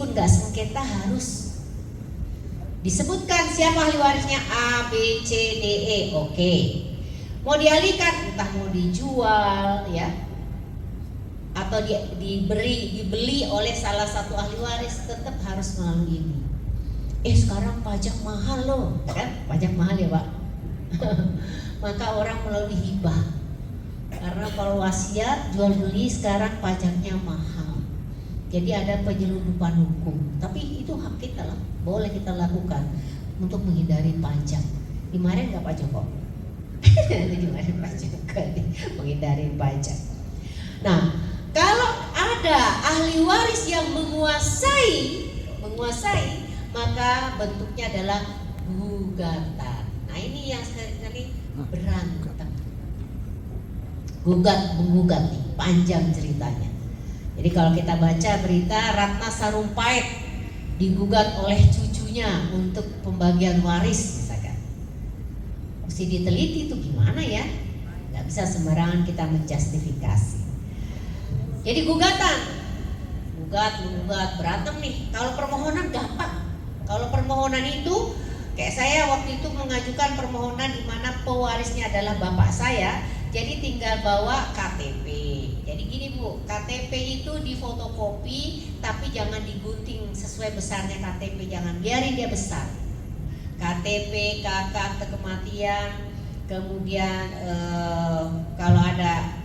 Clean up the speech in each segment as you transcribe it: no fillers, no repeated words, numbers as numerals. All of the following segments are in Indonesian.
meskipun nggak sengketa harus disebutkan siapa ahli warisnya A, B, C, D, E. Oke. Mau dialihkan, entah mau dijual ya, atau dibeli oleh salah satu ahli waris, tetap harus melalui ini. Sekarang pajak mahal loh, kan? Pajak mahal ya Pak. Maka orang melalui hibah. Karena kalau wasiat jual beli sekarang pajaknya mahal. Jadi ada penyelundupan hukum. Tapi itu hak kita lah, boleh kita lakukan untuk menghindari pajak. Dimarahin nggak Pak Joko? Dimarahin Pak Joko menghindari pajak. Nah, kalau ada ahli waris yang menguasai, maka bentuknya adalah gugatan. Nah ini yang sekali-kali berantem. Menggugat nih, panjang ceritanya. Jadi kalau kita baca berita Ratna Sarumpait digugat oleh cucunya untuk pembagian waris misalkan. Mesti diteliti itu gimana ya? Gak bisa sembarangan kita menjustifikasi. Jadi gugatan, menggugat, berantem nih. Kalau permohonan gampang. Kalau permohonan itu, kayak saya waktu itu mengajukan permohonan di mana pewarisnya adalah bapak saya, jadi tinggal bawa KTP. Jadi gini Bu, KTP itu difotokopi, tapi jangan digunting sesuai besarnya KTP, jangan biarin dia besar. KTP, akte kematian, kemudian kalau ada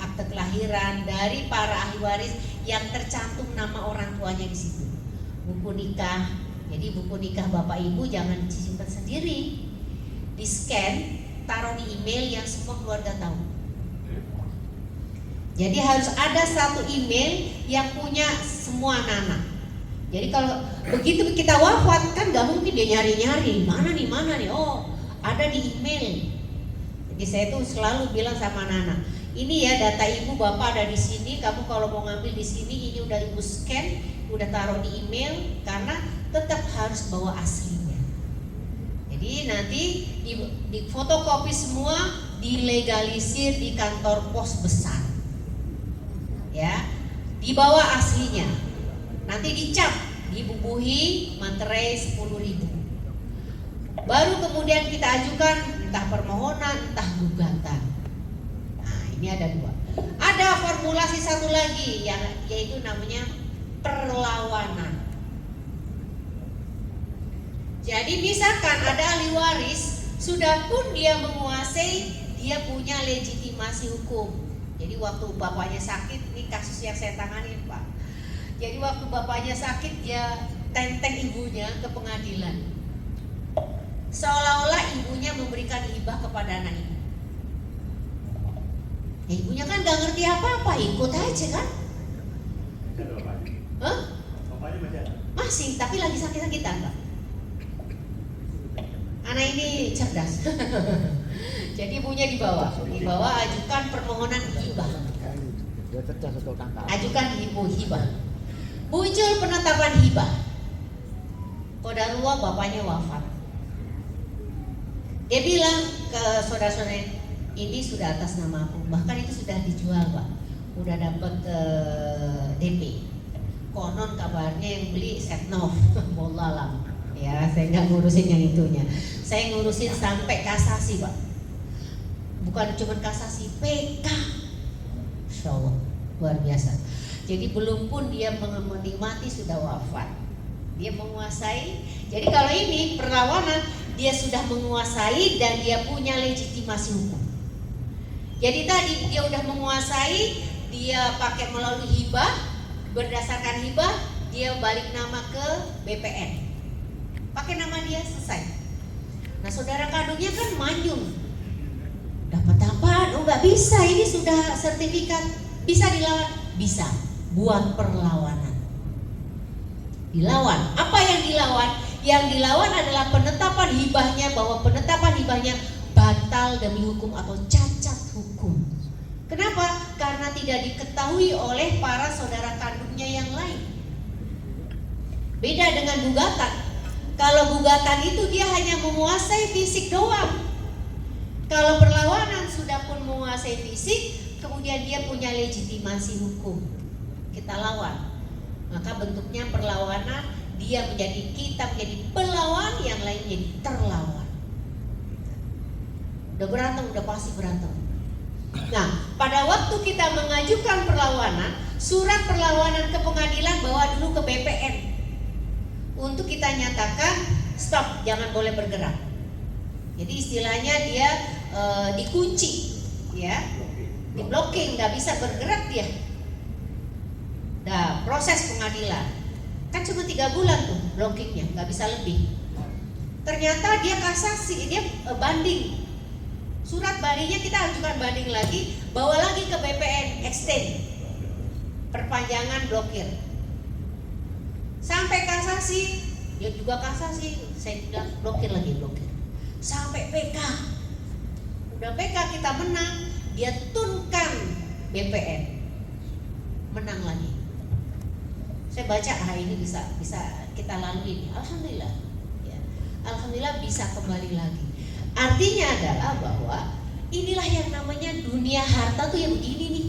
akte kelahiran dari para ahli waris yang tercantum nama orang tuanya di situ. Buku nikah. Jadi buku nikah Bapak Ibu jangan disimpan sendiri. Di-scan, taruh di email yang semua keluarga tahu. Jadi harus ada satu email yang punya semua anak-anak. Jadi kalau begitu kita wafat kan nggak mungkin dia nyari-nyari mana nih. Oh, ada di email. Jadi saya tuh selalu bilang sama anak-anak, ini ya data ibu bapak ada di sini, kamu kalau mau ngambil di sini ini udah ibu scan, udah taruh di email, karena tetap harus bawa aslinya. Jadi nanti di fotokopi semua, dilegalisir di kantor pos besar, ya, dibawa aslinya, nanti dicap, dibubuhi materai 10.000, baru kemudian kita ajukan entah permohonan, entah gugatan. Nah ini ada dua. Ada formulasi satu lagi yang yaitu namanya perlawanan. Jadi misalkan ada ahli waris, sudah pun dia menguasai, dia punya legitimasi hukum. Jadi waktu bapaknya sakit, ini kasus yang saya tangani Pak. Jadi waktu bapaknya sakit, dia tenteng ibunya ke pengadilan. Seolah-olah ibunya memberikan hibah kepada anak ibu. Ya, ibunya kan gak ngerti apa-apa, ikut aja kan? Hah? Masih, tapi lagi sakit-sakitan Pak. Anak ini cerdas. Jadi ibunya dibawa ajukan permohonan hibah. Ajukan hibah. Muncul penetapan hibah. Qadarullah bapaknya wafat. Dia bilang ke saudara-saudara, ini sudah atas nama aku, bahkan itu sudah dijual Pak, udah dapat DP. Konon kabarnya yang beli Setnov, Wallahualam. Ya, saya nggak ngurusin yang itunya. Saya ngurusin sampai kasasi Pak. Bukan cuma kasasi, PK. Insya Allah, luar biasa. Jadi belum pun dia menikmati sudah wafat. Dia menguasai. Jadi kalau ini perlawanan, dia sudah menguasai dan dia punya legitimasi hukum. Jadi tadi dia udah menguasai, dia pakai melalui hibah, berdasarkan hibah dia balik nama ke BPN, pakai nama dia, selesai. Nah saudara kandungnya kan manyun, dapat apaan? Oh nggak bisa, ini sudah sertifikat, bisa dilawan, bisa, buat perlawanan. Dilawan, apa yang dilawan? Yang dilawan adalah penetapan hibahnya, bahwa penetapan hibahnya batal demi hukum atau cacat hukum. Kenapa? Karena tidak diketahui oleh para saudara kandungnya yang lain. Beda dengan gugatan. Kalau gugatan itu dia hanya menguasai fisik doang. Kalau perlawanan sudah pun menguasai fisik, kemudian dia punya legitimasi hukum. Kita lawan. Maka bentuknya perlawanan, kita menjadi pelawan, yang lain menjadi terlawan. Udah berantem, udah pasti berantem. Nah, pada waktu kita mengajukan perlawanan, surat perlawanan ke pengadilan bawa dulu ke BPN untuk kita nyatakan stop, jangan boleh bergerak. Jadi istilahnya dia dikunci, ya, diblocking, nggak bisa bergerak dia. Nah, proses pengadilan kan cuma 3 bulan tuh blockingnya, nggak bisa lebih. Ternyata dia kasasi, dia banding. Surat bandingnya kita ajukan banding lagi, bawa lagi ke BPN, extend, perpanjangan blokir. Sampai kasasi, dia juga kasasi, saya bilang blokir lagi, blokir. Sampai PK, udah PK kita menang, dia tunkan BPN, menang lagi. Saya baca hari ini bisa kita lalui, alhamdulillah, ya. Alhamdulillah bisa kembali lagi. Artinya adalah bahwa inilah yang namanya dunia harta tuh ya begini nih,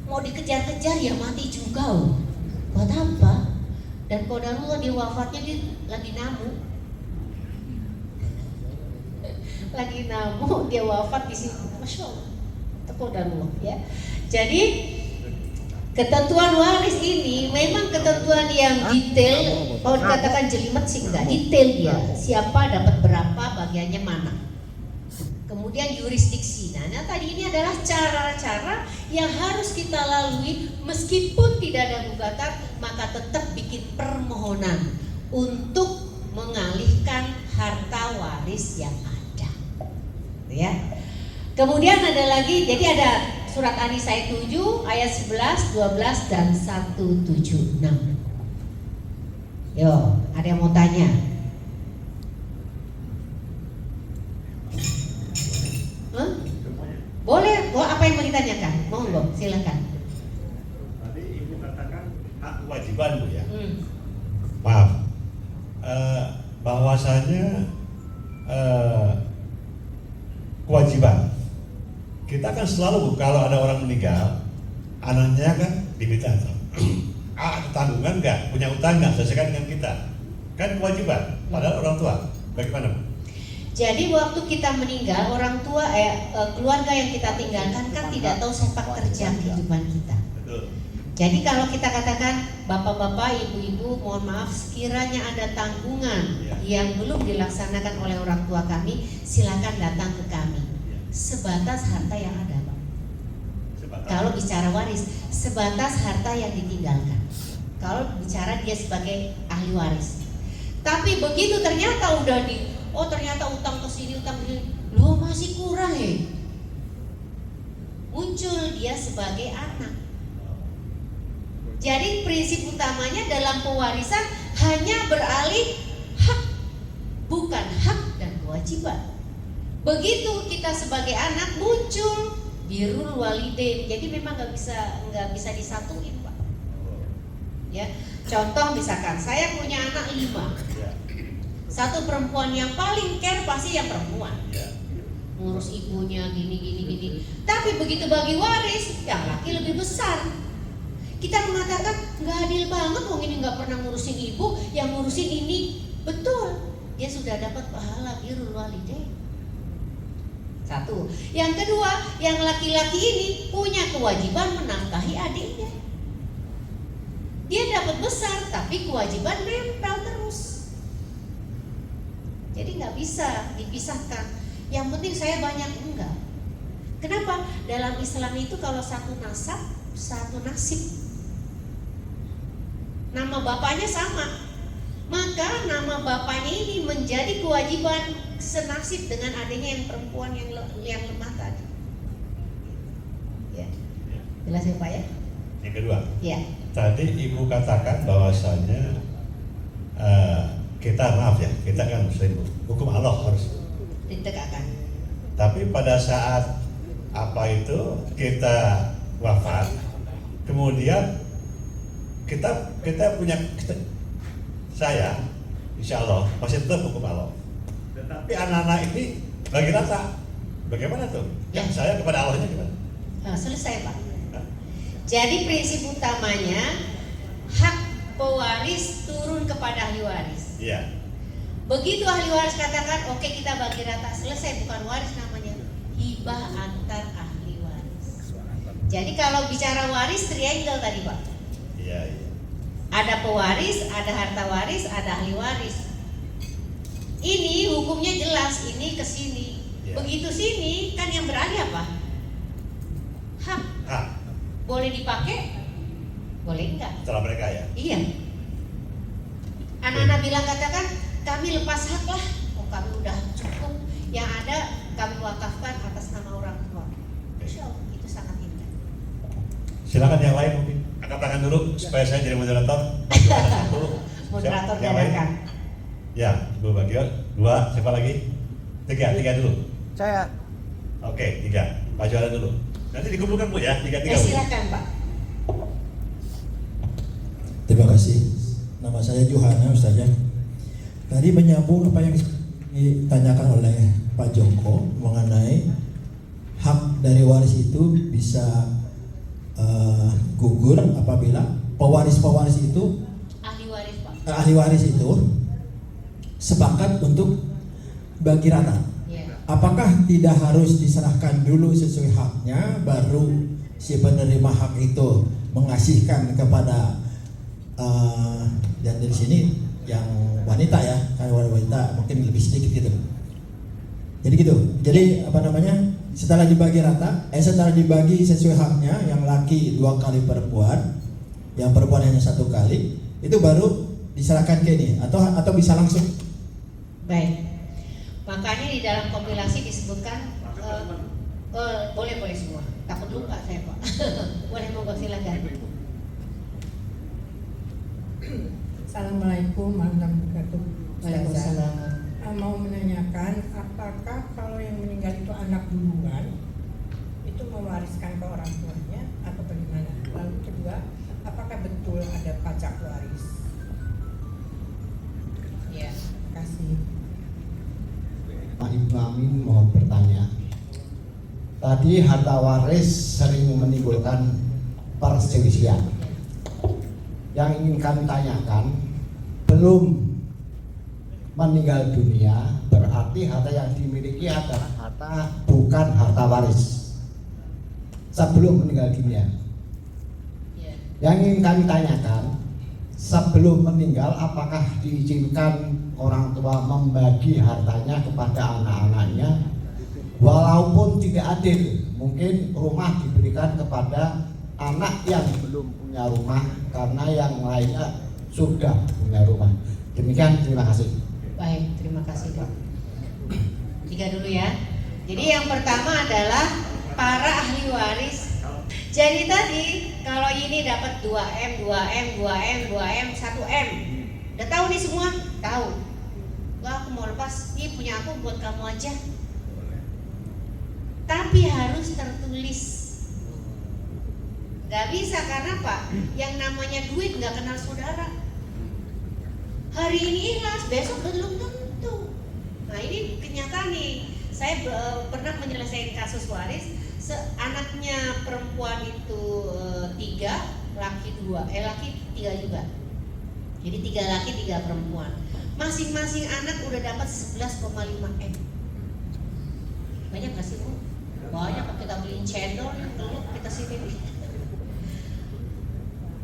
mau dikejar-kejar ya mati juga, buat apa? Dan qadarullah dia wafatnya dia lagi namu. Lagi namu, dia wafat di situ. Masya Allah, qadarullah, ya. Jadi ketentuan waris ini memang ketentuan yang detail. Kalau dikatakan jelimet sih enggak, detail dia. Siapa dapat berapa, bagiannya mana. Kemudian yurisdiksi. Nah, tadi ini adalah cara-cara yang harus kita lalui meskipun tidak ada gugatan, maka tetap bikin permohonan untuk mengalihkan harta waris yang ada. Ya. Kemudian ada lagi, jadi ada surat An-Nisa 7 ayat 11, 12 dan 176. Yo, ada yang mau tanya? Huh? Boleh, apa yang mau ditanyakan? Monggo, silakan. Tadi Ibu katakan hak kewajiban, Bu, ya. Maaf, bahwasanya kewajiban kita kan selalu kalau ada orang meninggal, anaknya kan diminta tanggungan nggak, punya utang nggak, selesaikan dengan kita, kan kewajiban. Padahal orang tua, bagaimana? Jadi waktu kita meninggal, orang tua, keluarga yang kita tinggalkan kan tidak tahu sepak terjang kehidupan kita. Betul. Jadi kalau kita katakan bapak-bapak, ibu-ibu, mohon maaf, sekiranya ada tanggungan yang belum dilaksanakan oleh orang tua kami, silakan datang ke kami. Sebatas harta yang ada, Pak. Kalau bicara waris, sebatas harta yang ditinggalkan. Kalau bicara dia sebagai ahli waris. Tapi begitu ternyata udah ternyata utang ke sini, utang ke sini, loh masih kurang ya. Muncul dia sebagai anak. Jadi prinsip utamanya dalam pewarisan hanya beralih hak, bukan hak dan kewajiban. Begitu kita sebagai anak muncul birrul walidain, jadi memang nggak bisa disatuin, Pak. Ya, contoh misalkan saya punya anak 5, satu perempuan, yang paling care pasti yang perempuan, ngurus ibunya gini. Tapi begitu bagi waris, yang laki lebih besar. Kita mengatakan nggak adil banget, ini nggak pernah ngurusin ibu, yang ngurusin ini. Betul, dia sudah dapat pahala birrul walidain. Satu. Yang kedua, yang laki-laki ini punya kewajiban menafkahi adiknya. Dia dapat besar, tapi kewajiban nempel terus. Jadi nggak bisa dipisahkan. Yang penting saya banyak, enggak. Kenapa? Dalam Islam itu kalau satu nasab, satu nasib. Nama bapaknya sama, maka nama bapaknya ini menjadi kewajiban senasib dengan adanya yang perempuan yang lemah tadi. Ya, jelas ya Pak ya? Yang kedua, ya. Tadi Ibu katakan bahwasanya kita maaf ya, kita kan muslim, hukum Allah harus ditegakkan. Tapi pada saat kita wafat, kemudian kita punya saya, insya Allah masih tetap hukum Allah. Tetapi anak-anak ini bagi rata, bagaimana tuh? Yang saya kepada Allahnya gimana? Selesai Pak. Jadi prinsip utamanya pewaris turun kepada ahli waris. Iya. Begitu ahli waris katakan, oke kita bagi rata, selesai, bukan waris namanya, hibah antar ahli waris. Jadi kalau bicara waris triangle tadi Pak, Iya, iya. ada pewaris, ada harta waris, ada ahli waris. Ini hukumnya jelas, ini ke sini. Ya. Begitu sini kan yang beralih apa? Hak. Hak Boleh dipakai? Boleh enggak? setelah mereka ya. Iya. Anak-anak bilang katakan kami lepas hak lah. Oh kami udah cukup. Yang ada kami wakafkan atas nama orang tua. Insya Allah itu sangat indah. Silakan yang lain mungkin. Angkat tangan dulu supaya saya jadi moderator. Maju ada satu. Moderator Siap, yang lain? gadakan. Ya, Ibu Bagio. 2, siapa lagi? 3 dulu. Saya. Oke, 3. Pak Juara dulu. Nanti dikumpulkan Bu ya, 3 Bu. Silakan Pak. Terima kasih. Nama saya Johana Ustazah. Tadi menyambung apa yang ditanyakan oleh Pak Joko mengenai hak dari waris itu bisa gugur apabila pewaris-pewaris itu Ahli waris Pak. ahli waris itu sepakat untuk bagi rata. Iya. Apakah tidak harus diserahkan dulu sesuai haknya, baru si penerima hak itu mengasihkan kepada dan dari sini yang wanita ya, karena wanita mungkin lebih sedikit gitu. Jadi gitu. Jadi apa namanya? Setelah dibagi rata, setelah dibagi sesuai haknya, yang laki 2 kali perempuan, yang perempuan hanya 1 kali, itu baru diserahkan ke ini atau bisa langsung. Baik. Makanya di dalam kompilasi disebutkan boleh semua. Takut lupa saya Pak. Boleh monggo silakan. Assalamualaikum warahmatullahi wabarakatuh. Waalaikumsalam. Mau menanyakan apakah kalau yang meninggal itu anak duluan itu mewariskan ke orang tuanya atau bagaimana? Lalu kedua, apakah betul ada pajak waris? Ya. Terima kasih. Pak Ibu Amin mohon bertanya. Tadi harta waris sering menimbulkan perselisihan. Yang ingin kami tanyakan, belum meninggal dunia berarti harta yang dimiliki adalah harta bukan harta waris sebelum meninggal dunia. Ya. Yang ingin kami tanyakan, sebelum meninggal apakah diizinkan orang tua membagi hartanya kepada anak-anaknya walaupun tidak adil? Mungkin rumah diberikan kepada anak yang belum punya rumah karena yang lainnya sudah punya rumah. Demikian, terima kasih. Baik, terima kasih Pak. 3 dulu ya. Jadi yang pertama adalah para ahli waris. Jadi tadi kalau ini dapat 2M, 2M, 2M, 2M, 1M. Udah tahu nih semua? Tahu. Wah, aku mau lepas, ini punya aku buat kamu aja. Tapi harus tertulis. Gak bisa karena Pak, yang namanya duit gak kenal saudara. Hari ini ikhlas, besok belum tentu. Nah ini kenyataan nih. Saya pernah menyelesaikan kasus waris. Anaknya perempuan itu 3, laki 2, laki 3 juga. Jadi 3 laki 3 perempuan. Masing-masing anak udah dapat 11,5 M. Banyak gak sih Bu? Banyak, kita beliin cendol, telur kita sini nih.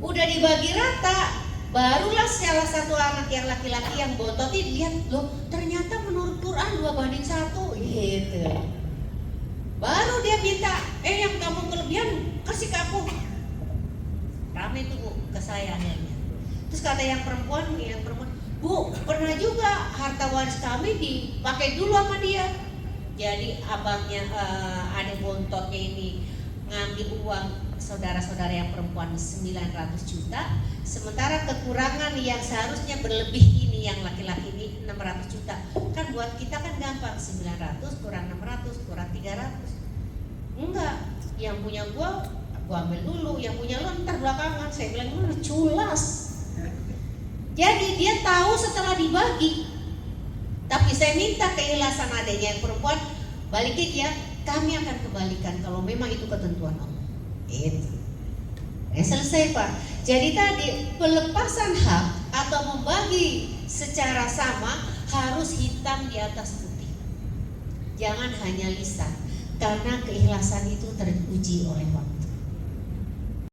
Udah dibagi rata. Barulah salah satu anak yang laki-laki yang botot ini lihat, loh ternyata menurut Quran 2:1 gitu. Baru dia minta, yang kamu kelebihan kasih ke aku. Rame tuh Bu ke saya akhirnya. Terus kata yang perempuan, Bu pernah juga harta waris kami dipakai dulu sama dia. Jadi abangnya adik bontotnya ini ngambil uang saudara-saudara yang perempuan 900 juta, sementara kekurangan yang seharusnya berlebih ini yang laki-laki ini 600 juta. Kan buat kita kan gampang, 900 kurang 600 kurang 300. Enggak, yang punya gua ambil dulu, yang punya lo ntar belakangan. Saya bilang lu culas. Jadi dia tahu setelah dibagi. Tapi saya minta keikhlasan adanya yang perempuan, balikin ya, kami akan kembalikan kalau memang itu ketentuan Allah. Itu. Selesai Pak. Jadi tadi pelepasan hak atau membagi secara sama harus hitam di atas putih. Jangan hanya lisan, karena keikhlasan itu teruji oleh waktu.